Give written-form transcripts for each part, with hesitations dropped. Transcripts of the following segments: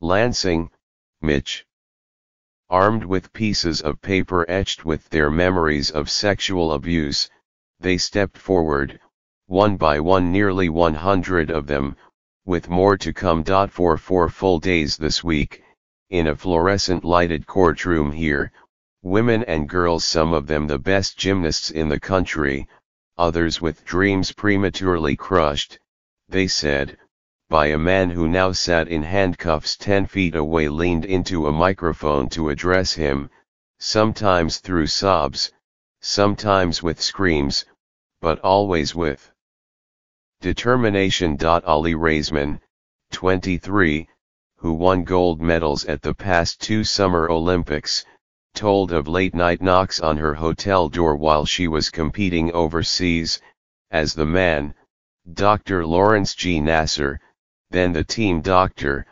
Lansing, Mich. Armed with pieces of paper etched with their memories of sexual abuse, they stepped forward, one by one, nearly 100 of them, with more to come. For 4 full days this week, in a fluorescent lighted courtroom here, women and girls, some of them the best gymnasts in the country, others with dreams prematurely crushed, they said, by a man who now sat in handcuffs 10 feet away, leaned into a microphone to address him, sometimes through sobs, sometimes with screams, but always with determination. Ali Raisman, 23, who won gold medals at the past 2 Summer Olympics, told of late-night knocks on her hotel door while she was competing overseas, as the man, Dr. Lawrence G. Nassar, then the team doctor,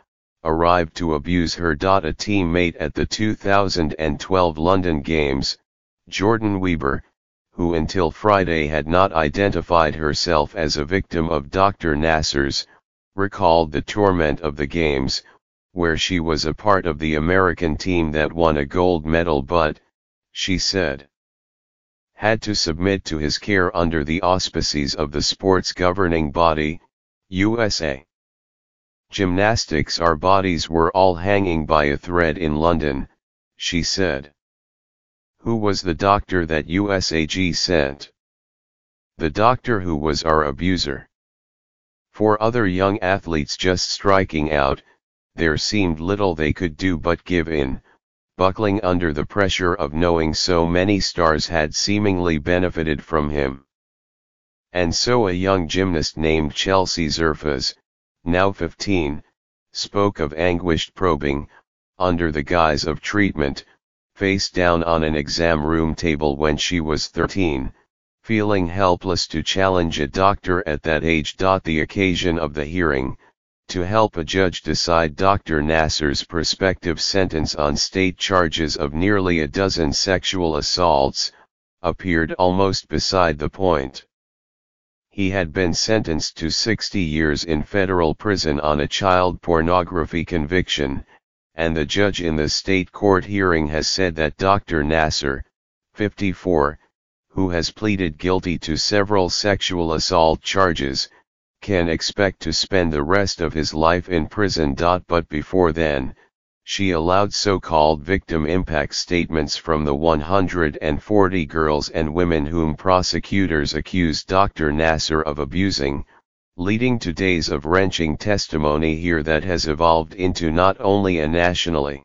arrived to abuse her. A teammate at the 2012 London Games, Jordan Weber, who until Friday had not identified herself as a victim of Dr. Nassar's, recalled the torment of the Games, where she was a part of the American team that won a gold medal but, she said, had to submit to his care under the auspices of the sport's governing body, USA Gymnastics. Our bodies were all hanging by a thread in London, she said. Who was the doctor that USAG sent? The doctor who was our abuser. For other young athletes just striking out, there seemed little they could do but give in, buckling under the pressure of knowing so many stars had seemingly benefited from him. And so a young gymnast named Chelsea Zerfas, now 15, spoke of anguished probing, under the guise of treatment, face down on an exam room table when she was 13, feeling helpless to challenge a doctor at that age. The occasion of the hearing, to help a judge decide Dr. Nassar's prospective sentence on state charges of nearly a dozen sexual assaults, appeared almost beside the point. He had been sentenced to 60 years in federal prison on a child pornography conviction, and the judge in the state court hearing has said that Dr. Nassar, 54, who has pleaded guilty to several sexual assault charges, can expect to spend the rest of his life in prison. But before then, she allowed so-called victim impact statements from the 140 girls and women whom prosecutors accused Dr. Nassar of abusing, leading to days of wrenching testimony here that has evolved into not only a nationally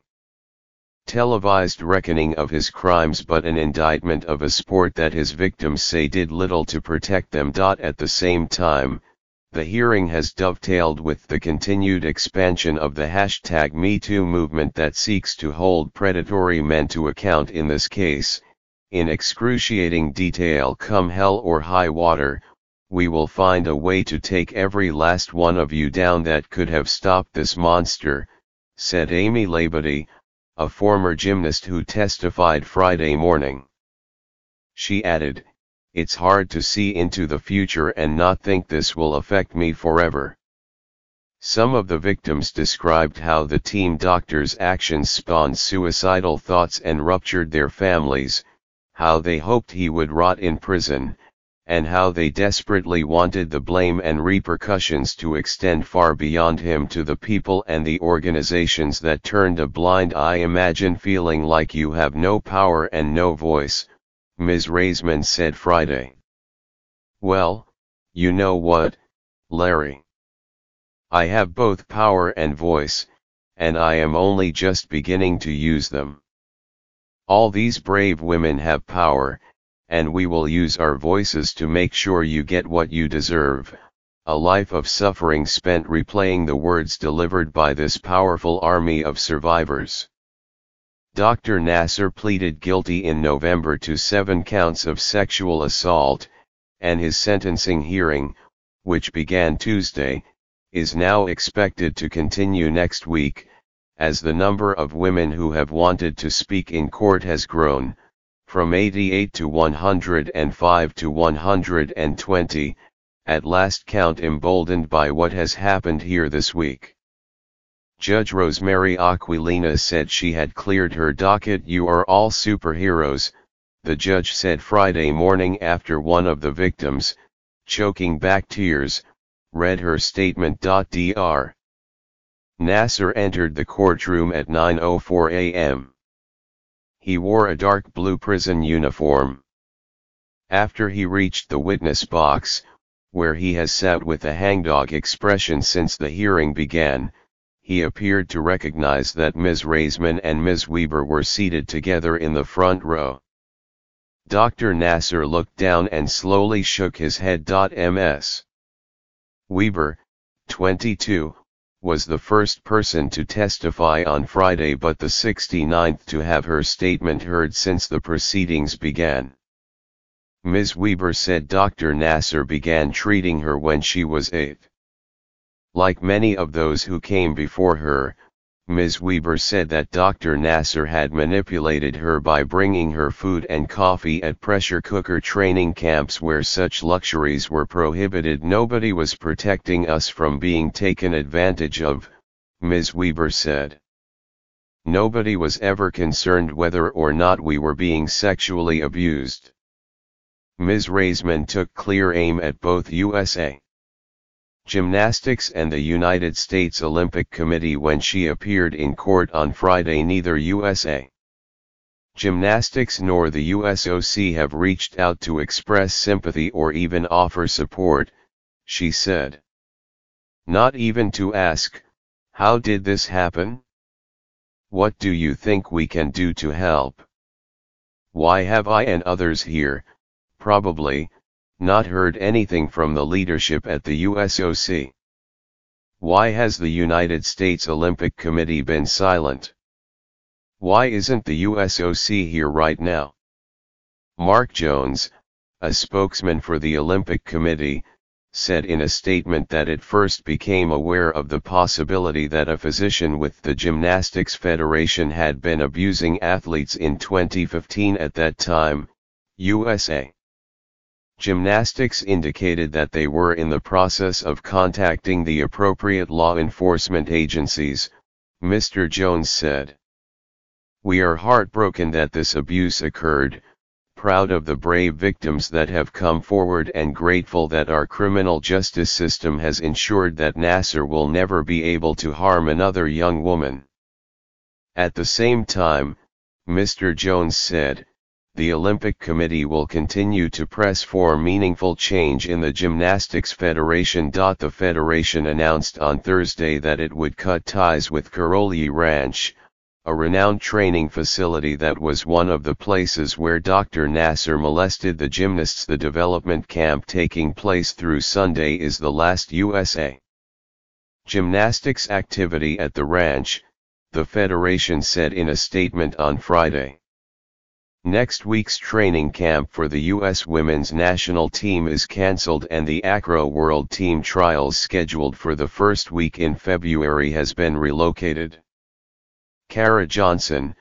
televised reckoning of his crimes but an indictment of a sport that his victims say did little to protect them. At the same time, the hearing has dovetailed with the continued expansion of the #MeToo movement that seeks to hold predatory men to account in this case. In excruciating detail, come hell or high water, we will find a way to take every last one of you down that could have stopped this monster, said Amy Labadie, a former gymnast who testified Friday morning. She added, "It's hard to see into the future and not think this will affect me forever." Some of the victims described how the team doctor's actions spawned suicidal thoughts and ruptured their families, how they hoped he would rot in prison, and how they desperately wanted the blame and repercussions to extend far beyond him to the people and the organizations that turned a blind eye. Imagine feeling like you have no power and no voice, Ms. Raisman said Friday. Well, you know what, Larry? I have both power and voice, and I am only just beginning to use them. All these brave women have power, and we will use our voices to make sure you get what you deserve. A life of suffering spent replaying the words delivered by this powerful army of survivors. Dr. Nassar pleaded guilty in November to 7 counts of sexual assault, and his sentencing hearing, which began Tuesday, is now expected to continue next week, as the number of women who have wanted to speak in court has grown, from 88 to 105 to 120, at last count, emboldened by what has happened here this week. Judge Rosemary Aquilina said she had cleared her docket. "You are all superheroes," the judge said Friday morning after one of the victims, choking back tears, read her statement. Dr. Nassar entered the courtroom at 9:04 a.m. He wore a dark blue prison uniform. After he reached the witness box, where he has sat with a hangdog expression since the hearing began, he appeared to recognize that Ms. Raisman and Ms. Weber were seated together in the front row. Dr. Nassar looked down and slowly shook his head. Ms. Weber, 22, was the first person to testify on Friday but the 69th to have her statement heard since the proceedings began. Ms. Weber said Dr. Nassar began treating her when she was 8. Like many of those who came before her, Ms. Weber said that Dr. Nassar had manipulated her by bringing her food and coffee at pressure cooker training camps where such luxuries were prohibited. "Nobody was protecting us from being taken advantage of," Ms. Weber said. "Nobody was ever concerned whether or not we were being sexually abused." Ms. Raisman took clear aim at both USA Gymnastics and the United States Olympic Committee when she appeared in court on Friday. "Neither USA Gymnastics nor the USOC have reached out to express sympathy or even offer support," she said. "Not even to ask, 'How did this happen? What do you think we can do to help?' Why have I and others here, probably, not heard anything from the leadership at the USOC? Why has the United States Olympic Committee been silent? Why isn't the USOC here right now?" Mark Jones, a spokesman for the Olympic Committee, said in a statement that it first became aware of the possibility that a physician with the Gymnastics Federation had been abusing athletes in 2015. At that time, USA Gymnastics indicated that they were in the process of contacting the appropriate law enforcement agencies, Mr. Jones said. "We are heartbroken that this abuse occurred, proud of the brave victims that have come forward and grateful that our criminal justice system has ensured that Nassar will never be able to harm another young woman." At the same time, Mr. Jones said, "The Olympic Committee will continue to press for meaningful change in the Gymnastics Federation." The federation announced on Thursday that it would cut ties with Karolyi Ranch, a renowned training facility that was one of the places where Dr. Nassar molested the gymnasts. The development camp taking place through Sunday is the last USA Gymnastics activity at the ranch, the federation said in a statement on Friday. Next week's training camp for the U.S. women's national team is cancelled and the Acro World Team Trials scheduled for the first week in February has been relocated. Kara Johnson,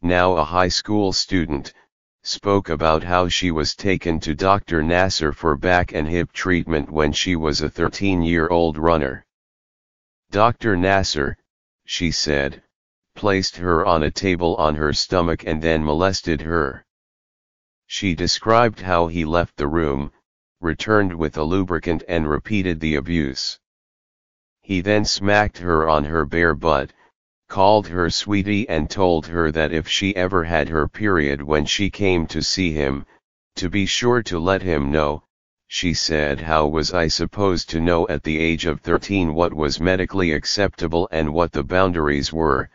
now a high school student, spoke about how she was taken to Dr. Nassar for back and hip treatment when she was a 13-year-old runner. Dr. Nassar, she said, placed her on a table on her stomach and then molested her. She described how he left the room, returned with a lubricant and repeated the abuse. He then smacked her on her bare butt, called her sweetie and told her that if she ever had her period when she came to see him, to be sure to let him know. She said, "How was I supposed to know at the age of 13 what was medically acceptable and what the boundaries were?"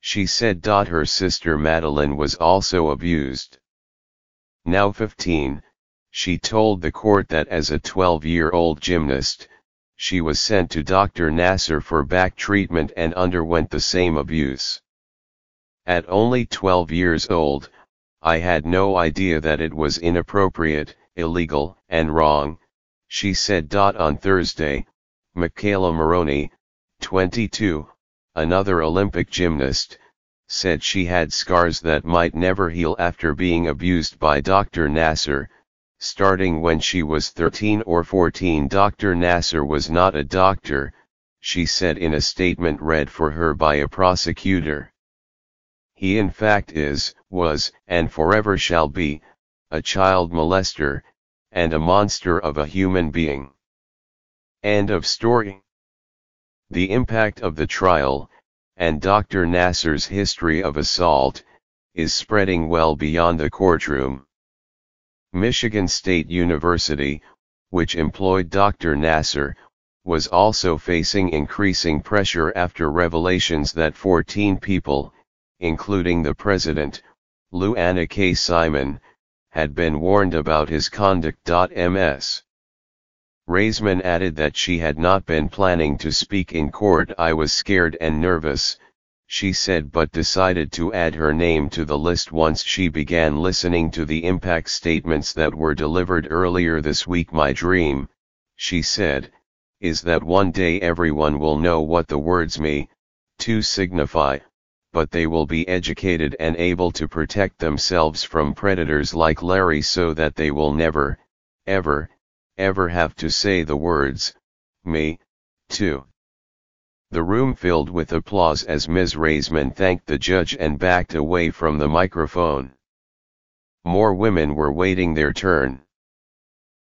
She said. Her sister Madeline was also abused. Now 15, she told the court that as a 12-year-old gymnast, she was sent to Dr. Nassar for back treatment and underwent the same abuse. "At only 12 years old, I had no idea that it was inappropriate, illegal, and wrong," she said. On Thursday, Michaela Maroney, 22, another Olympic gymnast, said she had scars that might never heal after being abused by Dr. Nassar, starting when she was 13 or 14. Dr. Nassar was not a doctor, she said in a statement read for her by a prosecutor. He in fact is, was, and forever shall be, a child molester, and a monster of a human being. End of story. The impact of the trial, and Dr. Nassar's history of assault, is spreading well beyond the courtroom. Michigan State University, which employed Dr. Nassar, was also facing increasing pressure after revelations that 14 people, including the president, Lou Anna K. Simon, had been warned about his conduct. Ms. Raisman added that she had not been planning to speak in court. I was scared and nervous, she said, but decided to add her name to the list once she began listening to the impact statements that were delivered earlier this week. My dream, she said, is that one day everyone will know what the words me, to signify, but they will be educated and able to protect themselves from predators like Larry so that they will never, ever have to say the words, me, too. The room filled with applause as Ms. Raisman thanked the judge and backed away from the microphone. More women were waiting their turn.